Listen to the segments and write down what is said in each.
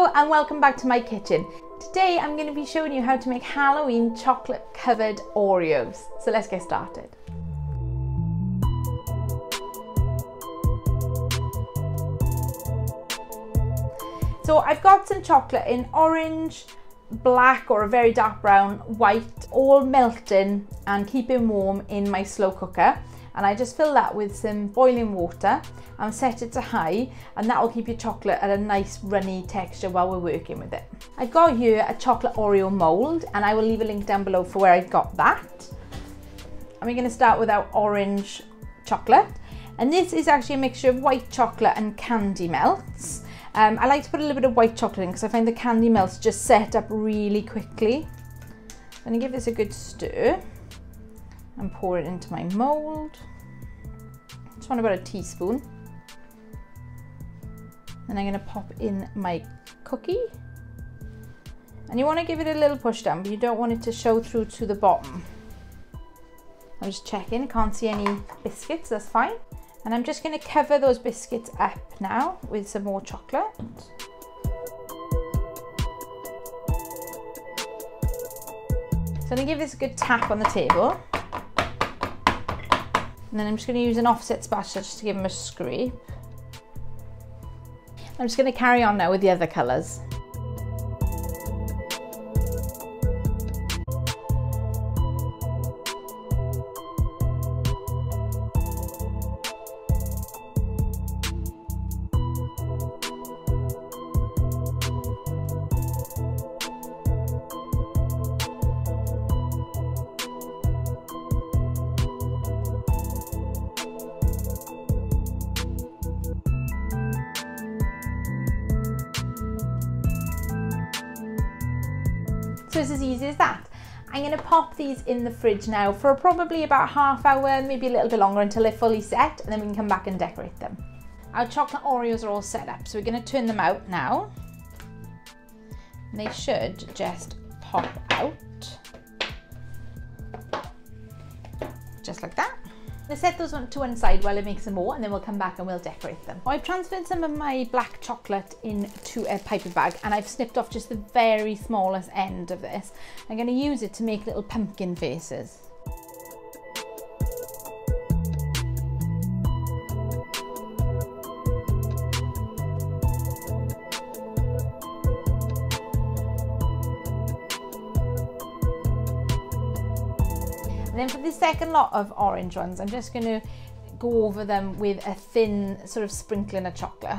Hello and welcome back to my kitchen. Today I'm going to be showing you how to make Halloween chocolate covered Oreos. So let's get started. So I've got some chocolate in orange, black or a very dark brown, white, all melting and keeping warm in my slow cooker. And I just fill that with some boiling water and set it to high, and that will keep your chocolate at a nice runny texture while we're working with it. I've got here a chocolate Oreo mold, and I will leave a link down below for where I got that. And we're going to start with our orange chocolate, and this is actually a mixture of white chocolate and candy melts. I like to put a little bit of white chocolate in because I find the candy melts just set up really quickly. I'm going to give this a good stir and pour it into my mold. Just want about a teaspoon. And I'm going to pop in my cookie. And you want to give it a little push down, but you don't want it to show through to the bottom. I'm just checking, can't see any biscuits, that's fine. And I'm just going to cover those biscuits up now with some more chocolate. So I'm going to give this a good tap on the table. And then I'm just going to use an offset spatula just to give them a scrape. I'm just going to carry on now with the other colours. So it's as easy as that. I'm going to pop these in the fridge now for probably about half hour, maybe a little bit longer, until they're fully set, and then we can come back and decorate them. Our chocolate Oreos are all set up, so we're going to turn them out now. And they should just pop out. Just like that. I'll set those to one side while I make some more, and then we'll come back and we'll decorate them. I've transferred some of my black chocolate into a paper bag, and I've snipped off just the very smallest end of this. I'm going to use it to make little pumpkin faces. And then for the second lot of orange ones, I'm just going to go over them with a thin sort of sprinkling of chocolate.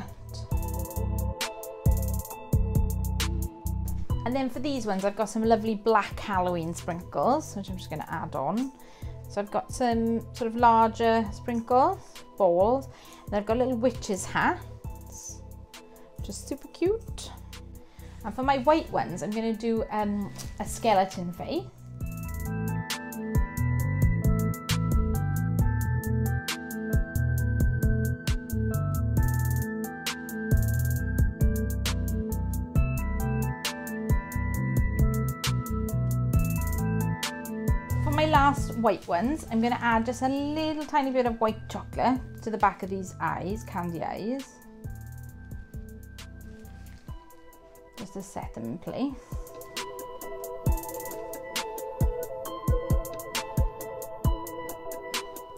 And then for these ones, I've got some lovely black Halloween sprinkles, which I'm just going to add on. So I've got some sort of larger sprinkles, balls, and I've got little witch's hats, which is super cute. And for my white ones, I'm going to do a skeleton face. My last white ones, I'm going to add just a little tiny bit of white chocolate to the back of these eyes, candy eyes, just to set them in place.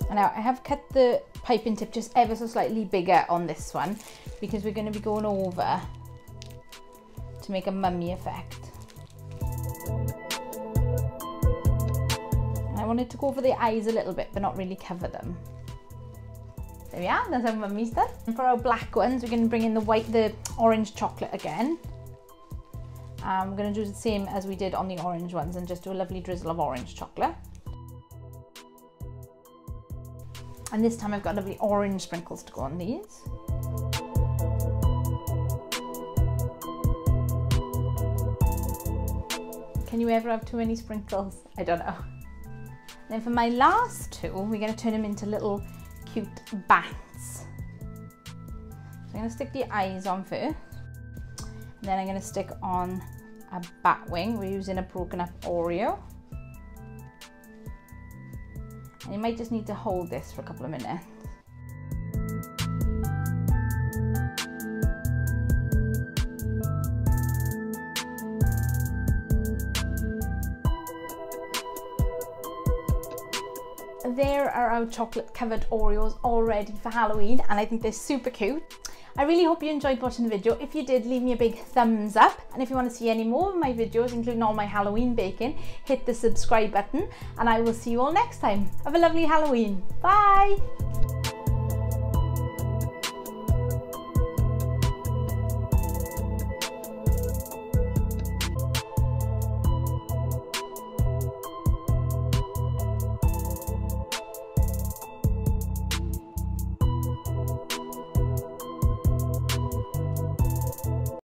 And now I have cut the piping tip just ever so slightly bigger on this one, because we're going to be going over to make a mummy effect. I wanted to go over the eyes a little bit, but not really cover them. There we are, that's our mummy's done. And for our black ones, we're going to bring in the orange chocolate again. We're going to do the same as we did on the orange ones and just do a lovely drizzle of orange chocolate. And this time I've got lovely orange sprinkles to go on these. Can you ever have too many sprinkles? I don't know. Then for my last two, we're going to turn them into little cute bats. So I'm going to stick the eyes on first. And then I'm going to stick on a bat wing. We're using a broken up Oreo. And you might just need to hold this for a couple of minutes. there are our chocolate covered Oreos all ready for Halloween, and I think they're super cute. I really hope you enjoyed watching the video. If you did, leave me a big thumbs up. And if you want to see any more of my videos, including all my Halloween baking, hit the subscribe button, and I will see you all next time. Have a lovely Halloween. Bye!